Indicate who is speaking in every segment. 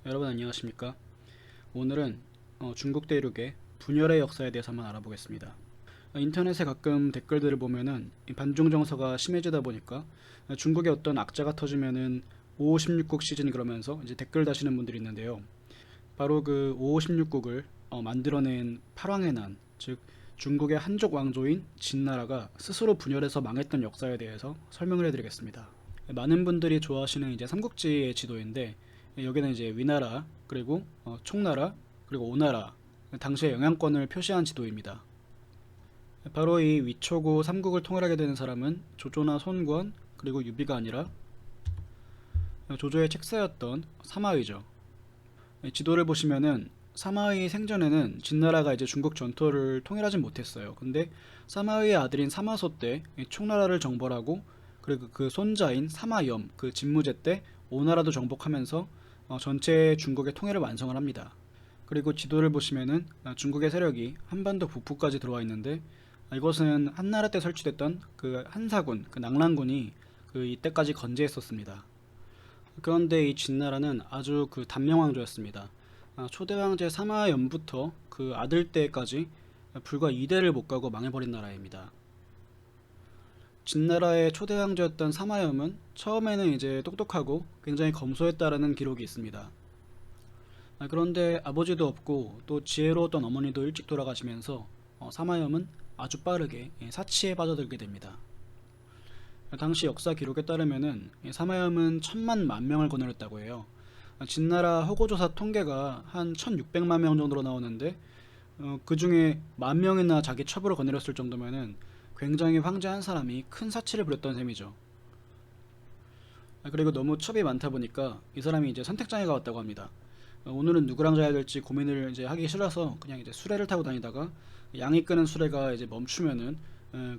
Speaker 1: 여러분 안녕하십니까? 오늘은 중국 대륙의 분열의 역사에 대해서 한번 알아보겠습니다. 인터넷에 가끔 댓글들을 보면은 이 반중 정서가 심해지다 보니까 중국의 어떤 악자가 터지면은 556국 시즌 그러면서 이제 댓글 다시는 분들이 있는데요. 바로 그 556국을 만들어낸 팔왕의 난, 즉 중국의 한족 왕조인 진나라가 스스로 분열해서 망했던 역사에 대해서 설명을 해드리겠습니다. 많은 분들이 좋아하시는 이제 삼국지의 지도인데 여기는 이제 위나라 그리고 총나라 그리고 오나라 당시의 영향권을 표시한 지도입니다. 바로 이 위초고 삼국을 통일하게 되는 사람은 조조나 손권 그리고 유비가 아니라 조조의 책사였던 사마의죠. 지도를 보시면은 사마의 생전에는 진나라가 이제 중국 전토를 통일하진 못했어요. 근데 사마의의 아들인 사마소 때 총나라를 정벌하고 그리고 그 손자인 사마염 그 진무제 때 오나라도 정복하면서 전체 중국의 통일을 완성을 합니다. 그리고 지도를 보시면은 중국의 세력이 한반도 북부까지 들어와 있는데 이것은 한나라 때 설치됐던 그 한사군, 그 낙랑군이 그 이때까지 건재했었습니다. 그런데 이 진나라는 아주 그 단명왕조였습니다. 초대 황제 사마연부터 그 아들 때까지 불과 2대를 못 가고 망해버린 나라입니다. 진나라의 초대 황제였던 사마염은 처음에는 이제 똑똑하고 굉장히 검소했다라는 기록이 있습니다. 그런데 아버지도 없고 또 지혜로웠던 어머니도 일찍 돌아가시면서 사마염은 아주 빠르게 사치에 빠져들게 됩니다. 당시 역사 기록에 따르면은 사마염은 10,000,000명을 거느렸다고 해요. 진나라 허고조사 통계가 한 1600만 명 정도로 나오는데 그 중에 10,000명이나 자기 첩으로 거느렸을 정도면은 굉장히 황제 한 사람이 큰 사치를 부렸던 셈이죠. 그리고 너무 첩이 많다 보니까 이 사람이 이제 선택장애가 왔다고 합니다. 오늘은 누구랑 자야 될지 고민을 이제 하기 싫어서 그냥 이제 수레를 타고 다니다가 양이 끄는 수레가 이제 멈추면은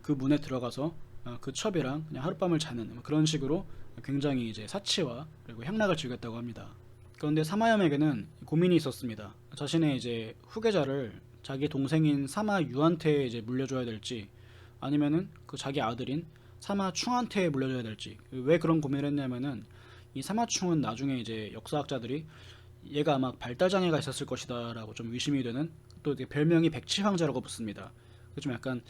Speaker 1: 그 문에 들어가서 그 첩이랑 그냥 하룻밤을 자는 그런 식으로 굉장히 이제 사치와 그리고 향락을 즐겼다고 합니다. 그런데 사마염에게는 고민이 있었습니다. 자신의 이제 후계자를 자기 동생인 사마유한테 이제 물려줘야 될지 아니면은 그 자기 아들인 사마충한테 물려줘야 될지. 왜 그런 고민을 했냐면은 이 사마충은 나중에 이제 역사학자들이 얘가 아마 발달장애가 있었을 것이다 라고 좀 의심이 되는, 또 이제 별명이 백치황자라고 붙습니다. 좀 약간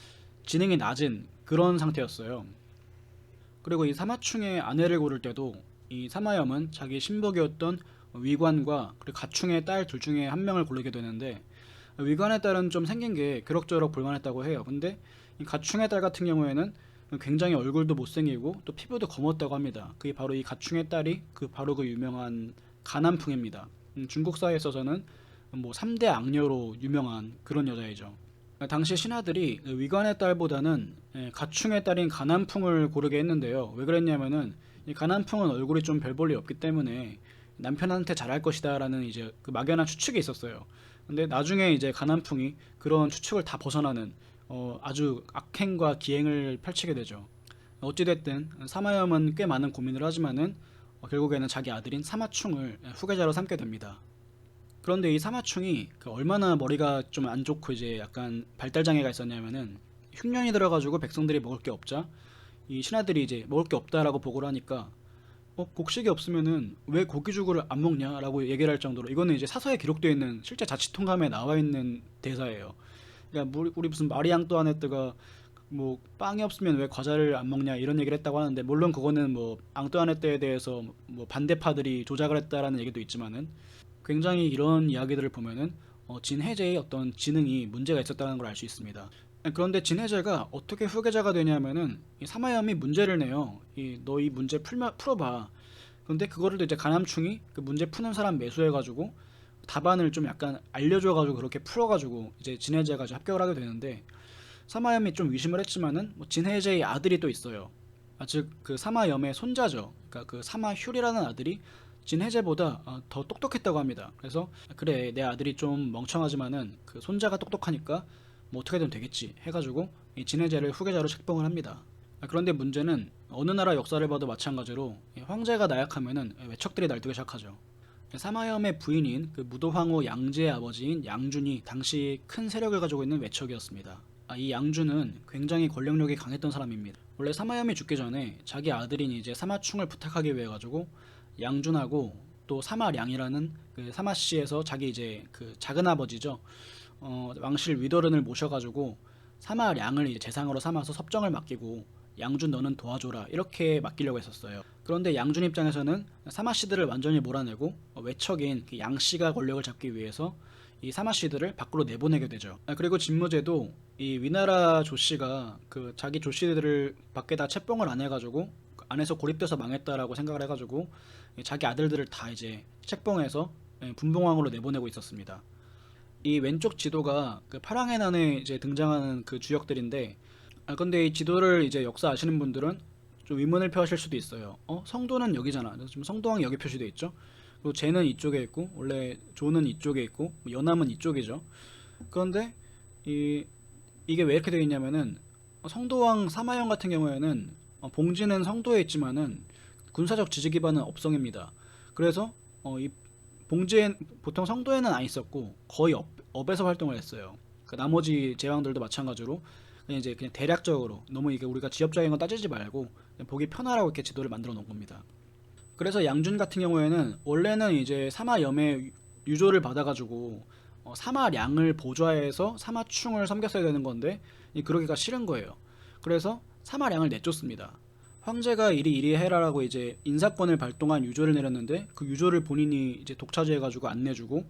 Speaker 1: 지능이 낮은 그런 상태였어요. 그리고 이 사마충의 아내를 고를 때도 이 사마염은 자기 신복이었던 위관과 그리고 가충의 딸 둘 중에 한 명을 고르게 되는데, 위관의 딸은 좀 생긴 게 그럭저럭 볼만했다고 해요. 근데 이 가충의 딸 같은 경우에는 굉장히 얼굴도 못생기고 또 피부도 검었다고 합니다. 그게 바로 이 가충의 딸이 바로 그 유명한 가난풍입니다. 중국 사회에 있어서는 뭐 3대 악녀로 유명한 그런 여자이죠. 당시 신하들이 위관의 딸보다는 가충의 딸인 가난풍을 고르게 했는데요. 왜 그랬냐면은 이 가난풍은 얼굴이 좀 별 볼이 없기 때문에 남편한테 잘할 것이다 라는 이제 그 막연한 추측이 있었어요. 근데 나중에 이제 가난풍이 그런 추측을 다 벗어나는 아주 악행과 기행을 펼치게 되죠. 어찌됐든 사마염은 꽤 많은 고민을 하지만은 결국에는 자기 아들인 사마충을 후계자로 삼게 됩니다. 그런데 이 사마충이 얼마나 머리가 좀 안 좋고 이제 약간 발달 장애가 있었냐면은 흉년이 들어가지고 백성들이 먹을 게 없자 이 신하들이 이제 먹을 게 없다라고 보고를 하니까 곡식이 없으면은 왜 고기죽을 안 먹냐라고 얘기를 할 정도로, 이거는 이제 사서에 기록되어 있는 실제 자치통감에 나와 있는 대사예요. 그러니까 우리 무슨 마리 앙뚜아네트가 뭐 빵이 없으면 왜 과자를 안 먹냐 이런 얘기를 했다고 하는데, 물론 그거는 뭐 앙뚜아네트에 대해서 뭐 반대파들이 조작을 했다라는 얘기도 있지만은 굉장히 이런 이야기들을 보면은 진해제의 어떤 지능이 문제가 있었다는 걸 알 수 있습니다. 그런데 진해제가 어떻게 후계자가 되냐면은 이 사마염이 문제를 내요. 너 이 문제 풀어봐. 그런데 그거를 이제 가남충이 그 문제 푸는 사람 매수해가지고 답안을 좀 약간 알려줘가지고 그렇게 풀어가지고 이제 진해제가 이제 합격을 하게 되는데, 사마염이 좀 의심을 했지만은 뭐 진해제의 아들이 또 있어요. 즉 그 사마염의 손자죠. 그러니까 그 사마휴리라는 아들이 진해제보다 더 똑똑했다고 합니다. 그래서 그래 내 아들이 좀 멍청하지만은 그 손자가 똑똑하니까 뭐 어떻게든 되겠지 해가지고 이 진해제를 후계자로 책봉을 합니다. 그런데 문제는 어느 나라 역사를 봐도 마찬가지로 황제가 나약하면은 외척들이 날뛰기 시작하죠. 사마염의 부인인 그 무도황후 양제의 아버지인 양준이 당시 큰 세력을 가지고 있는 외척이었습니다. 이 양준은 굉장히 권력력이 강했던 사람입니다. 원래 사마염이 죽기 전에 자기 아들인 이제 사마충을 부탁하기 위해 가지고 양준하고 또 사마량이라는 그 사마시에서 자기 이제 그 작은 아버지죠. 왕실 위도른을 모셔가지고 사마량을 이제 재상으로 삼아서 섭정을 맡기고 양준 너는 도와줘라 이렇게 맡기려고 했었어요. 그런데 양준 입장에서는 사마씨들을 완전히 몰아내고 외척인 그 양씨가 권력을 잡기 위해서 이 사마씨들을 밖으로 내보내게 되죠. 그리고 진무제도 이 위나라 조씨가 그 자기 조씨들을 밖에다 채봉을 안 해가지고 안에서 고립돼서 망했다라고 생각을 해가지고 자기 아들들을 다 이제 책봉해서 분봉왕으로 내보내고 있었습니다. 이 왼쪽 지도가 그 파랑의 난에 이제 등장하는 그 주역들인데, 근데 이 지도를 이제 역사 아시는 분들은 좀 의문을 표하실 수도 있어요. 성도는 여기잖아. 지금 성도왕이 여기 표시돼 있죠. 그리고 제는 이쪽에 있고 원래 조는 이쪽에 있고 연암은 이쪽이죠. 그런데 이게 왜 이렇게 되어 있냐면은 성도왕 사마영 같은 경우에는 봉지는 성도에 있지만은 군사적 지지 기반은 업성입니다. 그래서 이 봉지엔 보통 성도에는 안 있었고 거의 업에서 활동을 했어요. 그 나머지 제왕들도 마찬가지로 그냥 대략적으로 너무 이게 우리가 지역적인 건 따지지 말고 그냥 보기 편하라고 이렇게 지도를 만들어 놓은 겁니다. 그래서 양준 같은 경우에는 원래는 이제 사마염의 유조를 받아가지고 사마량을 보좌해서 사마충을 섬겼어야 되는 건데 그러기가 싫은 거예요. 그래서 사마량을 내쫓습니다. 황제가 이리 해라라고 이제 인사권을 발동한 유조를 내렸는데 그 유조를 본인이 이제 독차지해가지고 안 내주고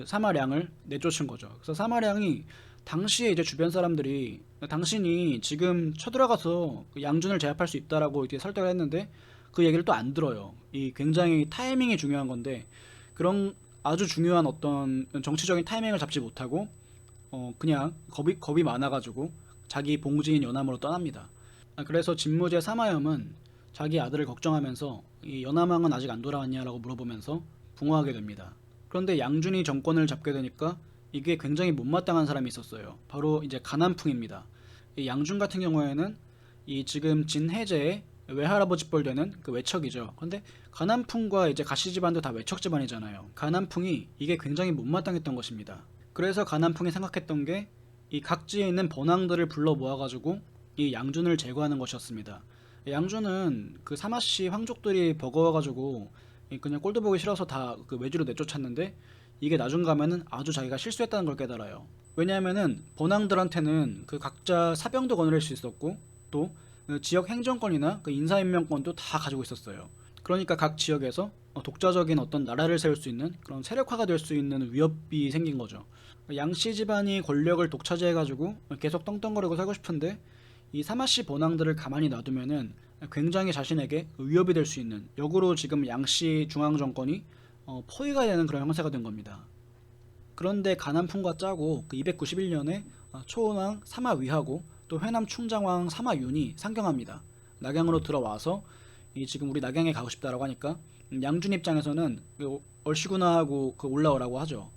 Speaker 1: 사마량을 내쫓은 거죠. 그래서 사마량이 당시에 이제 주변 사람들이 당신이 지금 쳐들어가서 양준을 제압할 수 있다라고 이렇게 설득을 했는데 그 얘기를 또 안 들어요. 이 굉장히 타이밍이 중요한 건데 그런 아주 중요한 어떤 정치적인 타이밍을 잡지 못하고 그냥 겁이 많아가지고 자기 봉지인 연암으로 떠납니다. 그래서 진무제 사마염은 자기 아들을 걱정하면서 이 연암왕은 아직 안 돌아왔냐라고 물어보면서 붕어하게 됩니다. 그런데 양준이 정권을 잡게 되니까 이게 굉장히 못마땅한 사람이 있었어요. 바로 이제 가난풍입니다. 이 양준 같은 경우에는 이 지금 진해제의 외할아버지뻘 되는 그 외척이죠. 근데 가난풍과 이제 가시 집안도 다 외척 집안이잖아요. 가난풍이 이게 굉장히 못마땅했던 것입니다. 그래서 가난풍이 생각했던 게 이 각지에 있는 번왕들을 불러 모아가지고 이 양준을 제거하는 것이었습니다. 양준은 그 사마씨 황족들이 버거워가지고 그냥 꼴도 보기 싫어서 다 그 외주로 내쫓았는데 이게 나중 가면은 아주 자기가 실수했다는 걸 깨달아요. 왜냐하면은 번왕들한테는 그 각자 사병도 거느릴 수 있었고 또 그 지역 행정권이나 그 인사임명권도 다 가지고 있었어요. 그러니까 각 지역에서 독자적인 어떤 나라를 세울 수 있는 그런 세력화가 될 수 있는 위협이 생긴 거죠. 양씨 집안이 권력을 독차지해가지고 계속 떵떵거리고 살고 싶은데 이 사마씨 번왕들을 가만히 놔두면은 굉장히 자신에게 위협이 될 수 있는 역으로 지금 양씨 중앙정권이 포위가 되는 그런 형태가 된 겁니다. 그런데 가난풍과 짜고 그 291년에 초원왕 사마위하고 또 회남 충장왕 사마윤이 상경합니다. 낙양으로 들어와서 이 지금 우리 낙양에 가고 싶다라고 하니까 양준 입장에서는 얼씨구나 하고 그 올라오라고 하죠.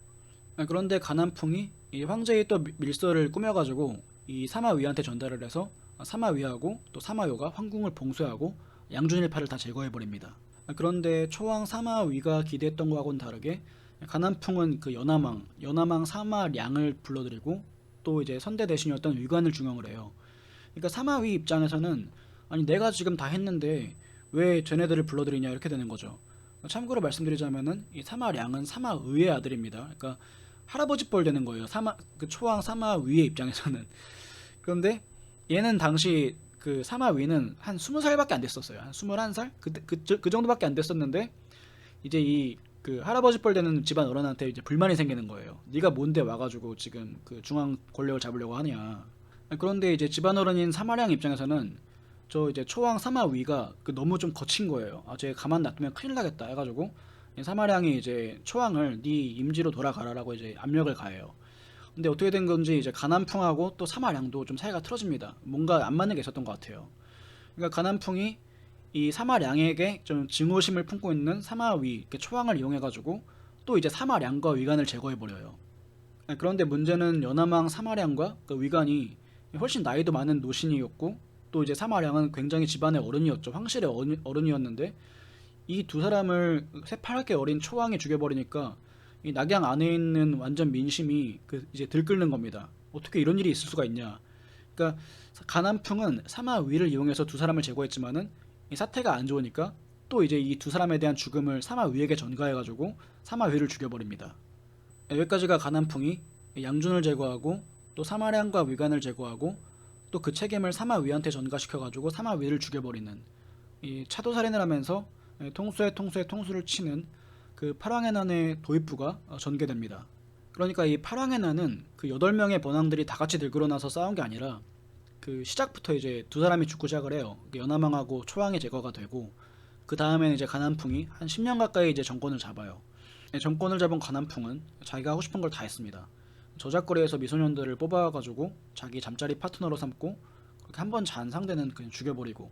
Speaker 1: 그런데 가난풍이 이 황제의 또 밀서를 꾸며가지고 이 사마위한테 전달을 해서 사마위하고 또 사마요가 황궁을 봉쇄하고 양준 일파를 다 제거해버립니다. 그런데 초왕 사마위가 기대했던 것과는 다르게 가난풍은 그 연암왕 사마량을 불러들이고 또 이제 선대 대신이었던 위관을 중용을 해요. 그러니까 사마위 입장에서는 아니 내가 지금 다 했는데 왜 쟤네들을 불러들이냐 이렇게 되는 거죠. 참고로 말씀드리자면은 이 사마량은 사마의의 아들입니다. 그러니까 할아버지 뻘 되는 거예요. 그 초왕 사마위의 입장에서는. 그런데 얘는 당시 그 사마위는 한 20살밖에 안 됐었어요. 한 21살? 그 정도밖에 안 됐었는데 이제 이 그 할아버지 뻘 되는 집안 어른한테 이제 불만이 생기는 거예요. 네가 뭔데 와가지고 지금 그 중앙 권력을 잡으려고 하냐. 그런데 이제 집안 어른인 사마량 입장에서는 저 이제 초왕 사마위가 그 너무 좀 거친 거예요. 쟤 가만 놔두면 큰일 나겠다 해가지고 사마량이 이제 초왕을 네 임지로 돌아가라라고 이제 압력을 가해요. 근데 어떻게 된 건지 이제 가난풍하고 또 사마량도 좀 사이가 틀어집니다. 뭔가 안 맞는 게 있었던 것 같아요. 그러니까 가난풍이 이 사마량에게 좀 증오심을 품고 있는 사마위, 초왕을 이용해가지고 또 이제 사마량과 위관을 제거해버려요. 그런데 문제는 연암왕 사마량과 그 위관이 훨씬 나이도 많은 노신이었고 또 이제 사마량은 굉장히 집안의 어른이었죠. 황실의 어른이었는데 이 두 사람을 새파랗게 어린 초왕이 죽여버리니까 이 낙양 안에 있는 완전 민심이 이제 들끓는 겁니다. 어떻게 이런 일이 있을 수가 있냐. 그러니까 가난풍은 사마위를 이용해서 두 사람을 제거했지만은 이 사태가 안 좋으니까 또 이제 이 두 사람에 대한 죽음을 사마위에게 전가해가지고 사마위를 죽여버립니다. 여기까지가 가난풍이 양준을 제거하고 또 사마량과 위관을 제거하고 또 그 책임을 사마위한테 전가시켜가지고 사마위를 죽여버리는 이 차도살인을 하면서 통수에 통수를 치는 그 팔왕의 난의 도입부가 전개됩니다. 그러니까 이 팔왕의 난은 그 8명의 번왕들이 다 같이 들끓어나서 싸운 게 아니라 그 시작부터 이제 두 사람이 죽고 시작을 해요. 연하망하고 초왕이 제거가 되고 그 다음에는 이제 가난풍이 한 10년 가까이 이제 정권을 잡아요. 정권을 잡은 가난풍은 자기가 하고 싶은 걸 다 했습니다. 저작거리에서 미소년들을 뽑아가지고 자기 잠자리 파트너로 삼고 그렇게 한 번 잔 상대는 그냥 죽여버리고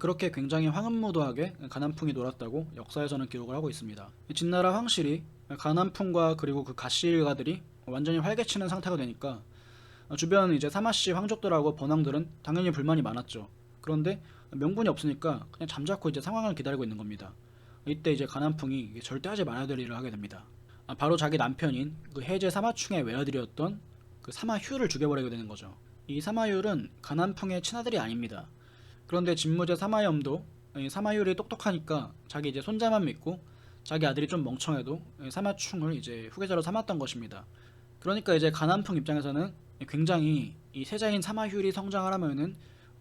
Speaker 1: 그렇게 굉장히 황홀무도하게 가난풍이 놀았다고 역사에서는 기록을 하고 있습니다. 진나라 황실이 가난풍과 그리고 그 가씨 일가들이 완전히 활개치는 상태가 되니까 주변 이제 사마씨 황족들하고 번왕들은 당연히 불만이 많았죠. 그런데 명분이 없으니까 그냥 잠자코 이제 상황을 기다리고 있는 겁니다. 이때 이제 가난풍이 절대 하지 말아야 될 일을 하게 됩니다. 바로 자기 남편인 그 해제 사마충의 외아들이었던 그 사마휴를 죽여버리게 되는 거죠. 이 사마휴는 가난풍의 친아들이 아닙니다. 그런데 진무제 사마염도 사마휴이 똑똑하니까 자기 이제 손자만 믿고 자기 아들이 좀 멍청해도 사마충을 이제 후계자로 삼았던 것입니다. 그러니까 이제 가난풍 입장에서는 굉장히 이 세자인 사마휴이 성장을 하면은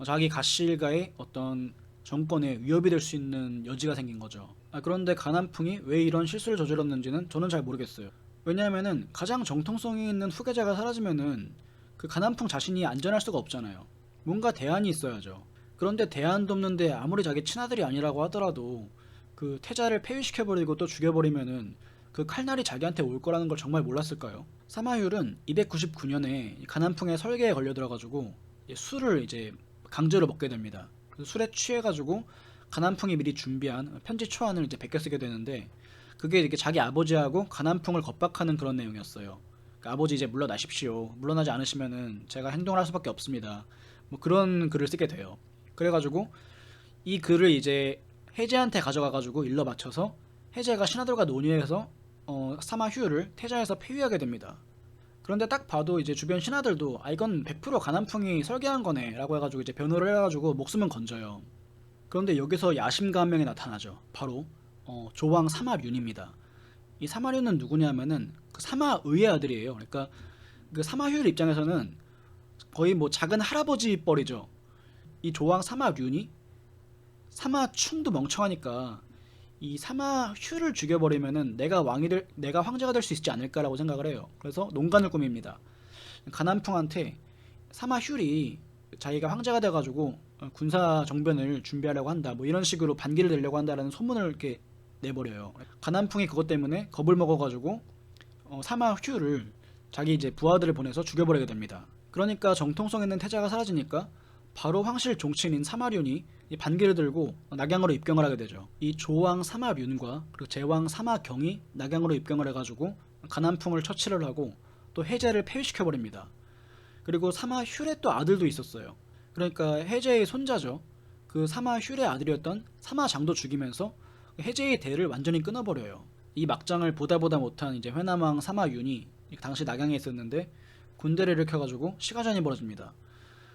Speaker 1: 자기 가씨 일가의 어떤 정권에 위협이 될 수 있는 여지가 생긴 거죠. 그런데 가난풍이 왜 이런 실수를 저질렀는지는 저는 잘 모르겠어요. 왜냐하면은 가장 정통성이 있는 후계자가 사라지면은 그 가난풍 자신이 안전할 수가 없잖아요. 뭔가 대안이 있어야죠. 그런데 대안도 없는데 아무리 자기 친아들이 아니라고 하더라도 그 태자를 폐위시켜버리고 또 죽여버리면은 그 칼날이 자기한테 올 거라는 걸 정말 몰랐을까요? 사마율은 299년에 가난풍의 설계에 걸려들어가지고 술을 이제 강제로 먹게 됩니다. 그래서 술에 취해가지고 가난풍이 미리 준비한 편지 초안을 이제 베껴 쓰게 되는데 그게 이렇게 자기 아버지하고 가난풍을 겁박하는 그런 내용이었어요. 그러니까 아버지 이제 물러나십시오. 물러나지 않으시면은 제가 행동을 할 수밖에 없습니다. 뭐 그런 글을 쓰게 돼요. 그래가지고 이 글을 이제 해제한테 가져가가지고 일러 바쳐서 해제가 신하들과 논의해서 사마휴를 태자에서 폐위하게 됩니다. 그런데 딱 봐도 이제 주변 신하들도 이건 100% 가난풍이 설계한 거네 라고 해가지고 이제 변호를 해가지고 목숨은 건져요. 그런데 여기서 야심가 한 명이 나타나죠. 바로 조왕 사마륜입니다. 이 사마륜은 누구냐면은 그 사마의의 아들이에요. 그러니까 그 사마휴 입장에서는 거의 뭐 작은 할아버지 뻘이죠. 이 조왕 사마륜이 사마충도 멍청하니까 이 사마휴를 죽여버리면은 내가 황제가 될 수 있지 않을까라고 생각을 해요. 그래서 농간을 꾸밉니다. 가난풍한테 사마휴이 자기가 황제가 돼가지고 군사 정변을 준비하려고 한다, 뭐 이런 식으로 반기를 내려고 한다라는 소문을 이렇게 내버려요. 가난풍이 그것 때문에 겁을 먹어가지고 사마휴를 자기 이제 부하들을 보내서 죽여버리게 됩니다. 그러니까 정통성 있는 태자가 사라지니까 바로 황실 종친인 사마륜이 이 반기를 들고 낙양으로 입경을 하게 되죠. 이 조왕 사마륜과 그리고 제왕 사마경이 낙양으로 입경을 해가지고 가난풍을 처치를 하고 또 해제를 폐위시켜버립니다. 그리고 사마휴의 또 아들도 있었어요. 그러니까 해제의 손자죠. 그 사마휴의 아들이었던 사마장도 죽이면서 해제의 대를 완전히 끊어버려요. 이 막장을 보다 못한 이제 회남왕 사마윤이 당시 낙양에 있었는데 군대를 일으켜가지고 시가전이 벌어집니다.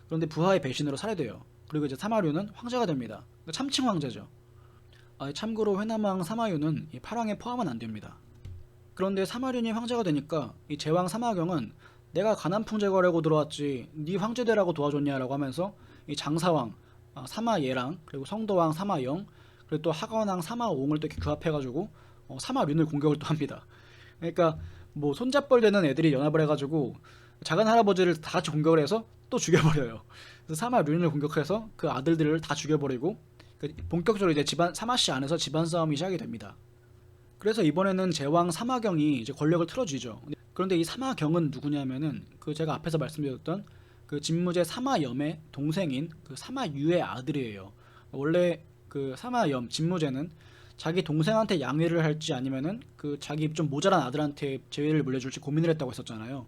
Speaker 1: 그런데 부하의 배신으로 살해돼요. 그리고 이제 사마륜은 황제가 됩니다. 참칭 황제죠. 참고로 회남왕 사마윤은 이 팔왕에 포함은 안 됩니다. 그런데 사마륜이 황제가 되니까 이 제왕 사마경은 내가 가난풍 제거하려고 들어왔지 네 황제 되라고 도와줬냐라고 하면서 이 장사왕 사마예랑 그리고 성도왕 사마영 그리고 또 하관왕 사마옹을 또 이렇게 규합해가지고 사마륜을 공격을 또 합니다. 그러니까 뭐 손잡벌 되는 애들이 연합을 해가지고 작은 할아버지를 다 같이 공격을 해서 또 죽여버려요. 그래서 사마륜을 공격해서 그 아들들을 다 죽여버리고 본격적으로 이제 집안 사마씨 안에서 집안 싸움이 시작이 됩니다. 그래서 이번에는 제왕 사마경이 이제 권력을 틀어쥐죠. 그런데 이 사마경은 누구냐면은 그 제가 앞에서 말씀드렸던 그 진무제 사마염의 동생인 그 사마유의 아들이에요. 원래 그 사마염 진무제는 자기 동생한테 양위를 할지 아니면은 그 자기 좀 모자란 아들한테 제위를 물려줄지 고민을 했다고 했었잖아요.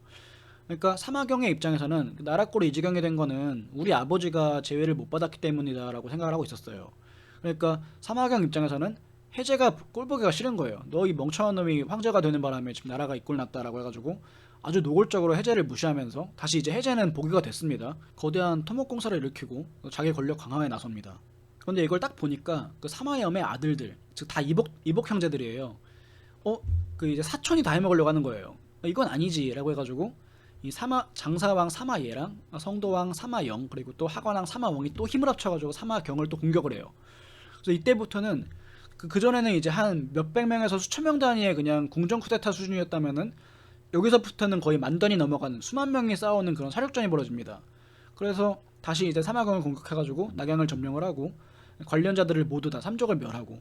Speaker 1: 그러니까 사마경의 입장에서는 나라 꼴이 이 지경이 된 거는 우리 아버지가 제위를 못 받았기 때문이다라고 생각을 하고 있었어요. 그러니까 사마경 입장에서는 해제가 꼴보기가 싫은 거예요. 너 이 멍청한 놈이 황제가 되는 바람에 지금 나라가 이 꼴 났다라고 해가지고 아주 노골적으로 해제를 무시하면서 다시 이제 해제는 복위가 됐습니다. 거대한 토목공사를 일으키고 자기 권력 강화에 나섭니다. 그런데 이걸 딱 보니까 그 사마염의 아들들, 즉 다 이복 형제들이에요. 어, 그 이제 사촌이 다 해먹으려고 하는 거예요. 이건 아니지라고 해가지고 이 장사왕 사마예랑 성도왕 사마영 그리고 또 하관왕 사마왕이 또 힘을 합쳐가지고 사마경을 또 공격을 해요. 그래서 이때부터는 그전에는 이제 한 몇백 명에서 수천 명 단위의 그냥 궁정 쿠데타 수준이었다면은 여기서부터는 거의 만 단위 넘어가는 수만 명이 싸우는 그런 사륙전이 벌어집니다. 그래서 다시 이제 사마경을 공격해가지고 낙양을 점령을 하고 관련자들을 모두 다 삼족을 멸하고,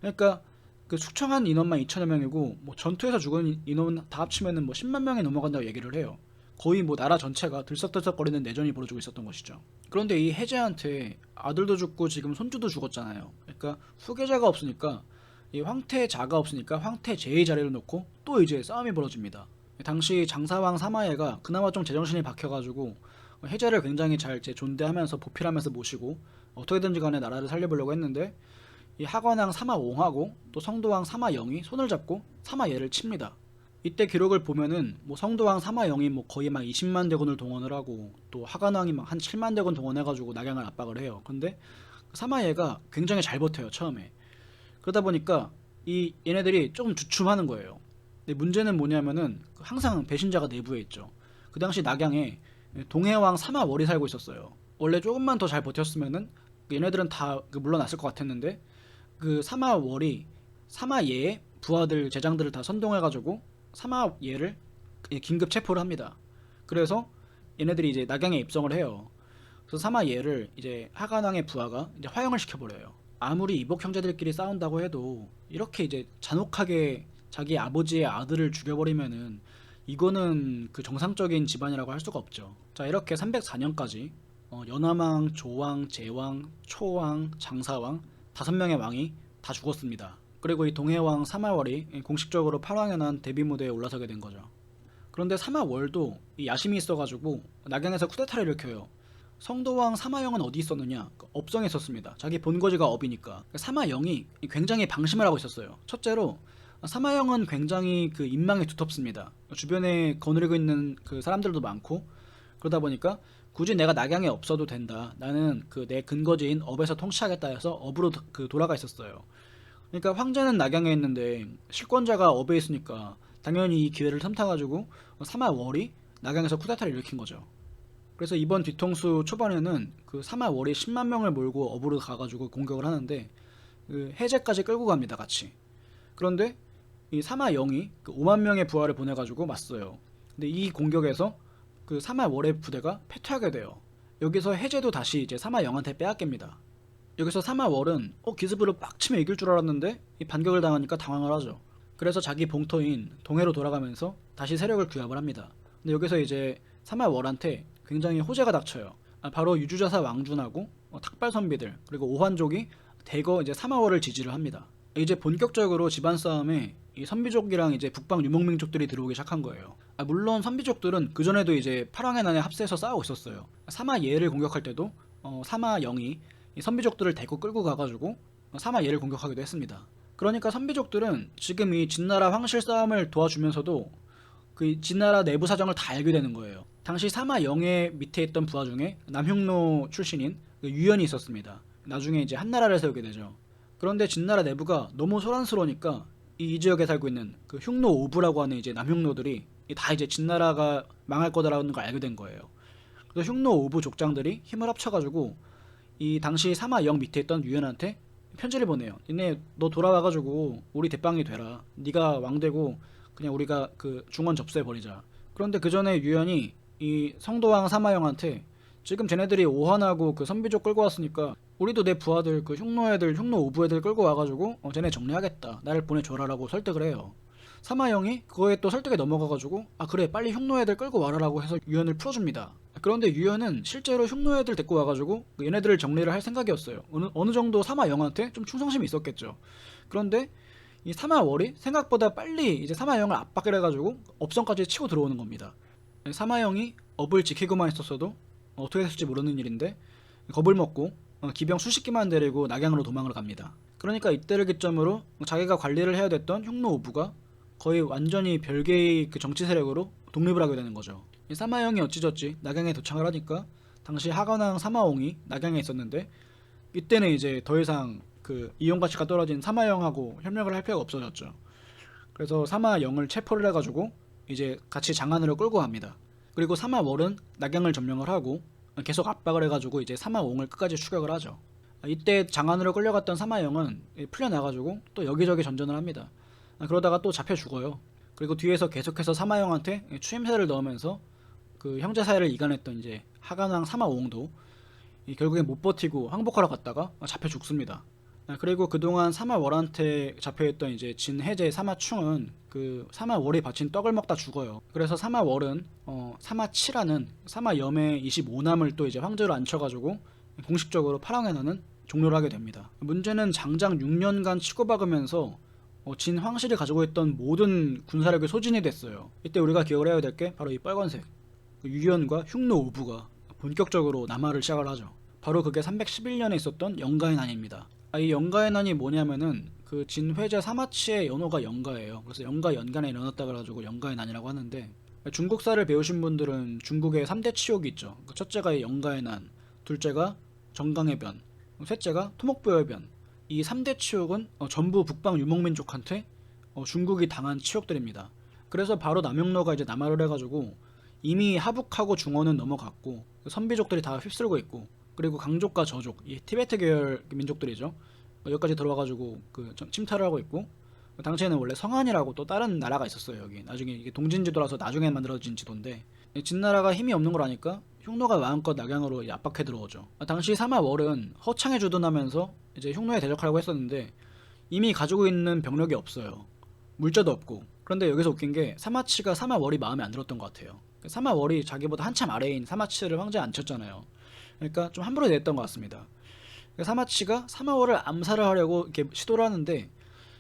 Speaker 1: 그러니까 그 숙청한 인원만 2천여 명이고 뭐 전투에서 죽은 인원 다 합치면은 뭐 10만 명이 넘어간다고 얘기를 해요. 거의 뭐 나라 전체가 들썩들썩거리는 내전이 벌어지고 있었던 것이죠. 그런데 이 해제한테 아들도 죽고 지금 손주도 죽었잖아요. 그러니까 후계자가 없으니까, 이 황태자가 없으니까 황태제의 자리를 놓고 또 이제 싸움이 벌어집니다. 당시 장사왕 사마예가 그나마 좀 제정신이 박혀가지고 해제를 굉장히 잘 존대하면서 보필하면서 모시고 어떻게든지 간에 나라를 살려보려고 했는데, 이 하관왕 사마옹하고 또 성도왕 사마영이 손을 잡고 사마예를 칩니다. 이때 기록을 보면은 뭐 성도왕 사마영이 뭐 거의 막 20만 대군을 동원을 하고 또 하관왕이 막 한 7만 대군 동원해가지고 낙양을 압박을 해요. 근데 사마예가 굉장히 잘 버텨요 처음에. 그러다 보니까 이 얘네들이 조금 주춤하는 거예요. 근데 문제는 뭐냐면은 항상 배신자가 내부에 있죠. 그 당시 낙양에 동해왕 사마월이 살고 있었어요. 원래 조금만 더 잘 버텼으면은 얘네들은 다 물러났을 것 같았는데, 그 사마월이 사마예의 부하들 제장들을 다 선동해가지고 사마예를 긴급 체포를 합니다. 그래서 얘네들이 이제 낙양에 입성을 해요. 그래서 사마예를 이제 하관왕의 부하가 이제 화형을 시켜버려요. 아무리 이복 형제들끼리 싸운다고 해도 이렇게 이제 잔혹하게 자기 아버지의 아들을 죽여버리면은 이거는 그 정상적인 집안이라고 할 수가 없죠. 자, 이렇게 304년까지 연암왕, 조왕, 제왕, 초왕, 장사왕 5명의 왕이 다 죽었습니다. 그리고 이 동해왕 사마월이 공식적으로 8왕연한 데뷔 무대에 올라서게 된 거죠. 그런데 사마월도 이 야심이 있어가지고 낙양에서 쿠데타를 일으켜요. 성도왕 사마영은 어디 있었느냐? 업성에 있었습니다. 자기 본거지가 업이니까. 사마영이 굉장히 방심을 하고 있었어요. 첫째로 사마영은 굉장히 그 인망이 두텁습니다. 주변에 거느리고 있는 그 사람들도 많고, 그러다 보니까 굳이 내가 낙양에 없어도 된다, 나는 그 내 근거지인 업에서 통치하겠다 해서 업으로 돌아가 있었어요. 그러니까 황제는 낙양에 있는데 실권자가 업에 있으니까 당연히 이 기회를 틈타가지고 사마월이 낙양에서 쿠데타를 일으킨 거죠. 그래서 이번 뒤통수 초반에는 그 사마월이 10만 명을 몰고 업으로 가가지고 공격을 하는데 그 해제까지 끌고 갑니다, 같이. 그런데 이 사마영이 그 5만 명의 부하를 보내가지고 맞서요. 근데 이 공격에서 그 사마월의 부대가 패퇴하게 돼요. 여기서 해제도 다시 이제 사마영한테 빼앗깁니다. 여기서 사마월은 기습으로 빡치면 이길 줄 알았는데 이 반격을 당하니까 당황을 하죠. 그래서 자기 봉터인 동해로 돌아가면서 다시 세력을 규합을 합니다. 근데 여기서 이제 사마월한테 굉장히 호재가 닥쳐요. 바로 유주자사 왕준하고 탁발 선비들 그리고 오환족이 대거 이제 사마월을 지지를 합니다. 이제 본격적으로 집안 싸움에 이 선비족이랑 이제 북방 유목민족들이 들어오기 시작한 거예요. 물론 선비족들은 그 전에도 이제 팔왕의 난에 합세해서 싸우고 있었어요. 사마예를 공격할 때도 사마영이 이 선비족들을 대거 끌고 가가지고 사마예를 공격하기도 했습니다. 그러니까 선비족들은 지금 이 진나라 황실 싸움을 도와주면서도 그 진나라 내부 사정을 다 알게 되는 거예요. 당시 사마영의 밑에 있던 부하 중에 남흉노 출신인 유연이 있었습니다. 나중에 이제 한나라를 세우게 되죠. 그런데 진나라 내부가 너무 소란스러우니까 이 지역에 살고 있는 그 흉노 오부라고 하는 이제 남흉노들이 다 이제 진나라가 망할 거다라는 걸 알게 된 거예요. 그래서 흉노 오부 족장들이 힘을 합쳐가지고 이 당시 사마영 밑에 있던 유연한테 편지를 보내요. 니네 너 돌아와가지고 우리 대빵이 되라. 네가 왕되고 그냥 우리가 그 중원 접수해버리자. 그런데 그 전에 유연이 이 성도왕 사마영한테 지금 쟤네들이 오한하고 그 선비족 끌고 왔으니까 우리도 내 부하들 그 흉노 애들 흉노 오부 애들 끌고 와가지고 쟤네 정리하겠다, 나를 보내줘라라고 설득을 해요. 사마영이 그거에 또 설득에 넘어가가지고 그래 빨리 흉노 애들 끌고 와라라고 해서 유연을 풀어줍니다. 그런데 유연은 실제로 흉노 애들 데리고 와가지고 얘네들을 정리를 할 생각이었어요. 어느 정도 사마영한테 좀 충성심이 있었겠죠. 그런데 이 사마월이 생각보다 빨리 이제 사마영을 압박을 해가지고 업성까지 치고 들어오는 겁니다. 사마영이 업을 지키고만 있었어도 어떻게 됐을지 모르는 일인데 겁을 먹고 기병 수십 기만 데리고 낙양으로 도망을 갑니다. 그러니까 이때를 기점으로 자기가 관리를 해야 됐던 흉노 오부가 거의 완전히 별개의 그 정치 세력으로 독립을 하게 되는 거죠. 이 사마영이 어찌저찌 낙양에 도착을 하니까 당시 하관왕 사마옹이 낙양에 있었는데 이때는 이제 더 이상 그 이용 가치가 떨어진 사마영하고 협력을 할 필요가 없어졌죠. 그래서 사마영을 체포를 해가지고 이제 같이 장안으로 끌고 갑니다. 그리고 사마월은 낙양을 점령을 하고 계속 압박을 해가지고 이제 사마옹을 끝까지 추격을 하죠. 이때 장안으로 끌려갔던 사마영은 풀려나가지고 또 여기저기 전전을 합니다. 그러다가 또 잡혀 죽어요. 그리고 뒤에서 계속해서 사마영한테 추임새를 넣으면서 그 형제 사이를 이간했던 이제 하간왕 사마옹도 결국엔 못 버티고 항복하러 갔다가 잡혀 죽습니다. 그리고 그동안 사마월한테 잡혀있던 이제 진해제 사마충은 그 사마월이 바친 떡을 먹다 죽어요. 그래서 사마월은 사마치라는 사마염의 25남을 또 이제 황제로 앉혀가지고 공식적으로 파랑해나는 종료를 하게 됩니다. 문제는 장장 6년간 치고박으면서 진 황실이 가지고 있던 모든 군사력이 소진이 됐어요. 이때 우리가 기억을 해야 될 게 바로 이 빨간색 유연과 흉노 오부가 본격적으로 남하를 시작을 하죠. 바로 그게 311년에 있었던 영가의 난입니다. 이 영가의 난이 뭐냐면은 그 진회제 사마치의 연호가 영가예요. 그래서 영가 연간에 일어났다 그래가지고 영가의 난이라고 하는데, 중국사를 배우신 분들은 중국의 3대 치욕이 있죠. 첫째가 영가의 난, 둘째가 정강의 변, 셋째가 토목보의 변. 이 3대 치욕은 전부 북방 유목민족한테 중국이 당한 치욕들입니다. 그래서 바로 남영로가 이제 남하를 해가지고 이미 하북하고 중원은 넘어갔고 선비족들이 다 휩쓸고 있고, 그리고 강족과 저족, 이 티베트 계열 민족들이죠. 여기까지 들어와가지고 그 침탈을 하고 있고, 당시에는 원래 성안이라고 또 다른 나라가 있었어요. 여기 나중에 이게 동진지도라서 나중에 만들어진 지도인데, 진나라가 힘이 없는 걸 아니까 흉노가 마음껏 낙양으로 압박해 들어오죠. 당시 사마월은 허창에 주둔하면서 이제 흉노에 대적하려고 했었는데 이미 가지고 있는 병력이 없어요. 물자도 없고. 그런데 여기서 웃긴 게 사마치가 사마월이 마음에 안 들었던 것 같아요. 사마월이 자기보다 한참 아래인 사마치를 황제에 앉혔잖아요. 그러니까 좀 함부로 냈던 것 같습니다. 사마치가 사마월을 암살을 하려고 이렇게 시도를 하는데,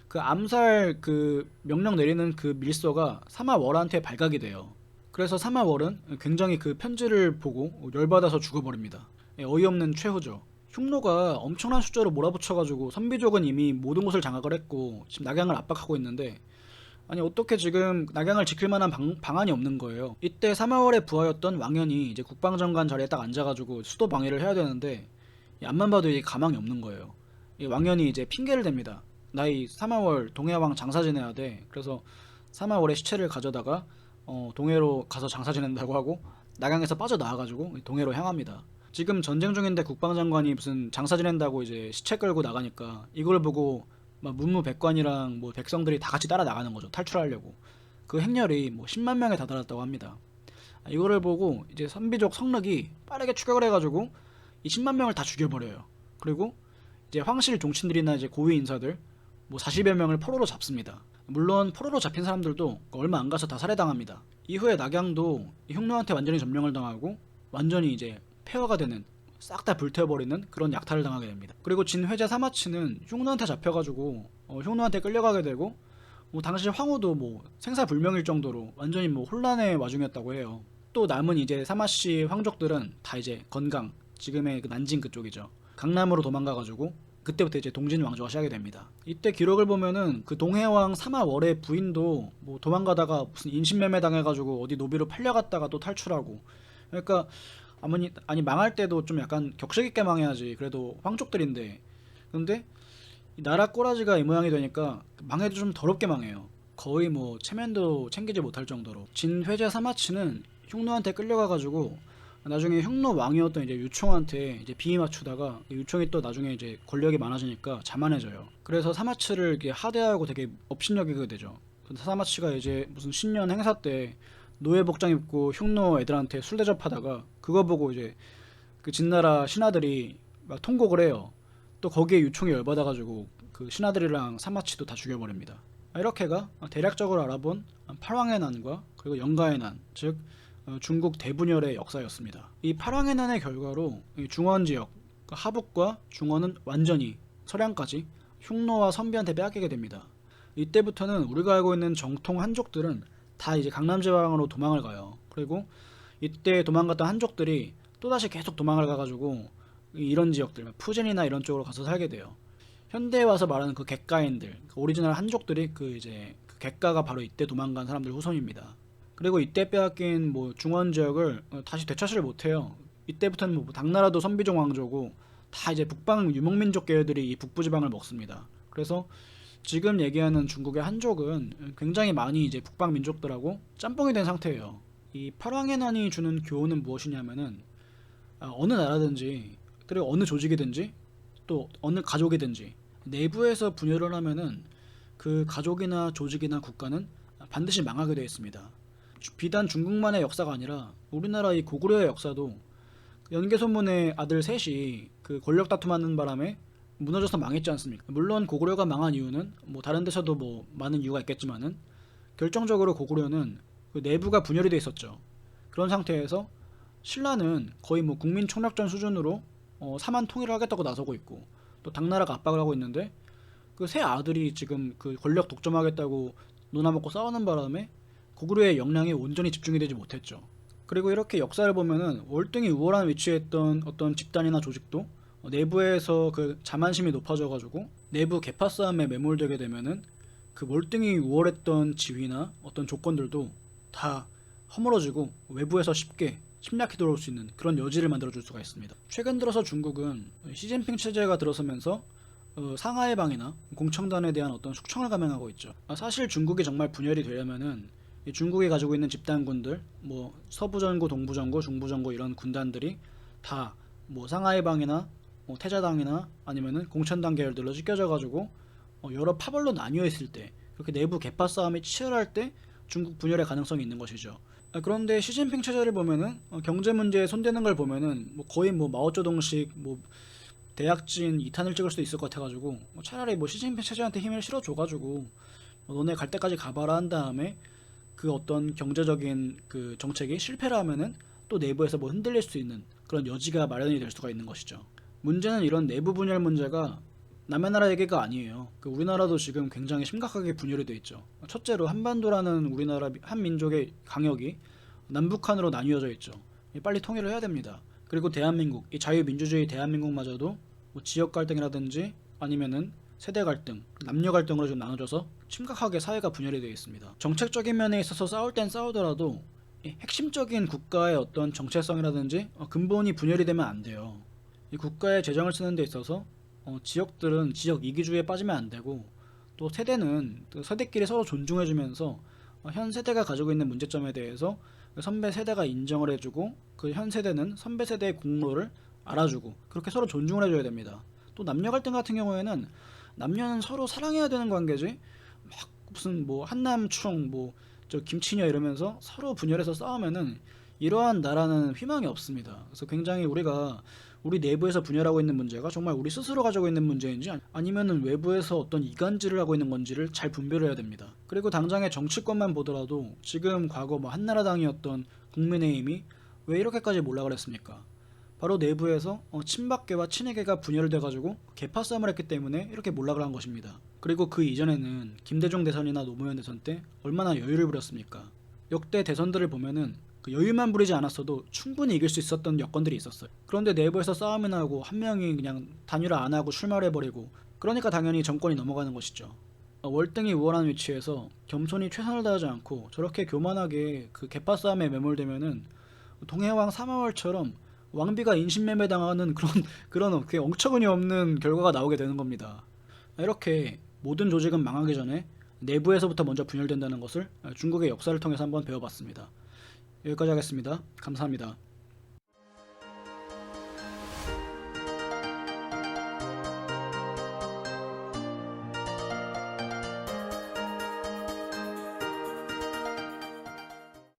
Speaker 1: 그 암살 그 명령 내리는 그 밀서가 사마월한테 발각이 돼요. 그래서 사마월은 굉장히 그 편지를 보고 열받아서 죽어버립니다. 어이없는 최후죠. 흉노가 엄청난 숫자로 몰아붙여가지고 선비족은 이미 모든 곳을 장악을 했고 지금 낙양을 압박하고 있는데, 아니 어떻게 지금 낙양을 지킬 만한 방안이 없는 거예요. 이때 사마월의 부하였던 왕현이 이제 국방장관 자리에 딱 앉아가지고 수도 방위를 해야 되는데, 앞만 봐도 이게 가망이 없는 거예요. 이 왕현이 이제 핑계를 댑니다. 나 이 사마월 동해왕 장사 지내야 돼. 그래서 사마월의 시체를 가져다가 동해로 가서 장사 지낸다고 하고 낙양에서 빠져나와가지고 동해로 향합니다. 지금 전쟁 중인데 국방장관이 무슨 장사 지낸다고 이제 시체 끌고 나가니까 이걸 보고 막 문무백관이랑 뭐 백성들이 다 같이 따라 나가는 거죠. 탈출하려고. 그 행렬이 뭐 10만 명에 다다랐다고 합니다. 이거를 보고 이제 선비족 성륵이 빠르게 추격을 해가지고 이 10만 명을 다 죽여버려요. 그리고 이제 황실 종친들이나 이제 고위 인사들 뭐 40여 명을 포로로 잡습니다. 물론 포로로 잡힌 사람들도 얼마 안 가서 다 살해당합니다. 이후에 낙양도 흉노한테 완전히 점령을 당하고 완전히 이제 폐허가 되는, 싹 다 불태워버리는 그런 약탈을 당하게 됩니다. 그리고 진회제 사마치는 흉노한테 잡혀가지고 흉노한테 끌려가게 되고, 뭐 당시 황후도 뭐 생사불명일 정도로 완전히 뭐 혼란의 와중이었다고 해요. 또 남은 이제 사마씨 황족들은 다 이제 건강, 지금의 그 난징 그쪽이죠. 강남으로 도망가가지고 그때부터 이제 동진 왕조가 시작이 됩니다. 이때 기록을 보면은 그 동해왕 사마월의 부인도 뭐 도망가다가 무슨 인신매매 당해가지고 어디 노비로 팔려갔다가 또 탈출하고. 그러니까 아니 망할 때도 좀 약간 격식 있게 망해야지. 그래도 황족들인데. 근데 이 나라 꼬라지가 이 모양이 되니까 망해도 좀 더럽게 망해요. 거의 뭐 체면도 챙기지 못할 정도로. 진회제 사마치는 흉노한테 끌려가가지고 나중에 흉노 왕이었던 이제 유총한테 이제 비위 맞추다가 유총이 또 나중에 이제 권력이 많아지니까 자만해져요. 그래서 사마치를 이렇게 하대하고 되게 업신여기게 되죠. 근데 사마치가 이제 무슨 신년 행사 때 노예 복장 입고 흉노 애들한테 술 대접하다가 그거 보고 이제 그 진나라 신하들이 막 통곡을 해요. 또 거기에 유총이 열받아가지고 그 신하들이랑 사마치도 다 죽여버립니다. 이렇게가 대략적으로 알아본 팔왕의 난과 그리고 영가의 난, 즉 중국 대분열의 역사였습니다. 이 팔왕의 난의 결과로 중원 지역, 하북과 중원은 완전히 서량까지 흉노와 선비한테 빼앗기게 됩니다. 이때부터는 우리가 알고 있는 정통 한족들은 다 이제 강남지방으로 도망을 가요. 그리고 이때 도망갔던 한족들이 또다시 계속 도망을 가가지고 이런 지역들, 푸젠이나 이런 쪽으로 가서 살게 돼요. 현대에 와서 말하는 그 객가인들, 그 오리지널 한족들이 그 이제 그 객가가 바로 이때 도망간 사람들 후손입니다. 그리고 이때 빼앗긴 뭐 중원 지역을 다시 되찾지를 못해요. 이때부터는 뭐 당나라도 선비종 왕조고 다 이제 북방 유목민족 계열들이 이 북부지방을 먹습니다. 그래서 지금 얘기하는 중국의 한족은 굉장히 많이 이제 북방 민족들하고 짬뽕이 된 상태예요. 이 팔왕해난이 주는 교훈은 무엇이냐면은 어느 나라든지 그리고 어느 조직이든지 또 어느 가족이든지 내부에서 분열을 하면은 그 가족이나 조직이나 국가는 반드시 망하게 되어 있습니다. 비단 중국만의 역사가 아니라 우리나라 이 고구려의 역사도 연개소문의 아들 셋이 그 권력 다툼하는 바람에 무너져서 망했지 않습니까? 물론 고구려가 망한 이유는 뭐 다른 데서도 뭐 많은 이유가 있겠지만은 결정적으로 고구려는 그 내부가 분열이 돼 있었죠. 그런 상태에서 신라는 거의 뭐 국민 총력전 수준으로 사만 통일을 하겠다고 나서고 있고 또 당나라가 압박을 하고 있는데 그 세 아들이 지금 그 권력 독점하겠다고 논아먹고 싸우는 바람에 고구려의 역량이 온전히 집중이 되지 못했죠. 그리고 이렇게 역사를 보면은 월등히 우월한 위치에 있던 어떤 집단이나 조직도 내부에서 그 자만심이 높아져가지고 내부 계파 싸움에 매몰되게 되면은 그 월등히 우월했던 지위나 어떤 조건들도 다 허물어지고 외부에서 쉽게 침략해 들어올 수 있는 그런 여지를 만들어줄 수가 있습니다. 최근 들어서 중국은 시진핑 체제가 들어서면서 상하이방이나 공청단에 대한 어떤 숙청을 감행하고 있죠. 사실 중국이 정말 분열이 되려면은 이 중국이 가지고 있는 집단군들, 뭐 서부전구, 동부전구, 중부전구 이런 군단들이 다 뭐 상하이방이나 뭐 태자당이나 아니면은 공천당 계열들로 찢겨져가지고 여러 파벌로 나뉘어 있을 때 그렇게 내부 계파 싸움이 치열할 때 중국 분열의 가능성이 있는 것이죠. 그런데 시진핑 체제를 보면은 경제 문제에 손대는 걸 보면은 뭐 거의 뭐 마오쩌둥식 뭐 대약진 2탄을 찍을 수도 있을 것 같아가지고 차라리 뭐 시진핑 체제한테 힘을 실어줘가지고 너네 갈 때까지 가봐라 한 다음에 그 어떤 경제적인 그 정책이 실패를 하면은 또 내부에서 뭐 흔들릴 수 있는 그런 여지가 마련이 될 수가 있는 것이죠. 문제는 이런 내부 분열 문제가 남의 나라 얘기가 아니에요. 그 우리나라도 지금 굉장히 심각하게 분열이 돼 있죠. 첫째로 한반도라는 우리나라 한 민족의 강역이 남북한으로 나뉘어져 있죠. 빨리 통일을 해야 됩니다. 그리고 대한민국, 이 자유민주주의 대한민국마저도 뭐 지역 갈등이라든지 아니면은 세대 갈등, 남녀 갈등으로 좀 나눠져서 심각하게 사회가 분열이 되어 있습니다. 정책적인 면에 있어서 싸울 땐 싸우더라도 이 핵심적인 국가의 어떤 정체성이라든지 근본이 분열이 되면 안 돼요. 이 국가의 재정을 쓰는 데 있어서 지역들은 지역 이기주의에 빠지면 안 되고 또 세대는 또 세대끼리 서로 존중해주면서 현 세대가 가지고 있는 문제점에 대해서 선배 세대가 인정을 해주고 그 현 세대는 선배 세대의 공로를 알아주고 그렇게 서로 존중을 해줘야 됩니다. 또 남녀 갈등 같은 경우에는 남녀는 서로 사랑해야 되는 관계지 막 무슨 뭐 한남충 뭐 저 김치녀 이러면서 서로 분열해서 싸우면은 이러한 나라는 희망이 없습니다. 그래서 굉장히 우리가 우리 내부에서 분열하고 있는 문제가 정말 우리 스스로 가지고 있는 문제인지 아니면은 외부에서 어떤 이간질을 하고 있는 건지를 잘 분별을 해야 됩니다. 그리고 당장의 정치권만 보더라도 지금 과거 뭐 한나라당이었던 국민의힘이 왜 이렇게까지 몰락을 했습니까? 바로 내부에서 친박계와 친이계가 분열돼가지고 계파 싸움을 했기 때문에 이렇게 몰락을 한 것입니다. 그리고 그 이전에는 김대중 대선이나 노무현 대선 때 얼마나 여유를 부렸습니까? 역대 대선들을 보면은 그 여유만 부리지 않았어도 충분히 이길 수 있었던 여건들이 있었어요. 그런데 내부에서 싸움이 나고 한 명이 그냥 단일화 안 하고 출마해버리고 그러니까 당연히 정권이 넘어가는 것이죠. 월등히 우월한 위치에서 겸손히 최선을 다하지 않고 저렇게 교만하게 그 계파 싸움에 매몰되면은 동해왕 사마월처럼 왕비가 인신매매 당하는 그런 그 엉처분이 없는 결과가 나오게 되는 겁니다. 이렇게 모든 조직은 망하기 전에 내부에서부터 먼저 분열된다는 것을 중국의 역사를 통해서 한번 배워봤습니다. 여기까지 하겠습니다. 감사합니다.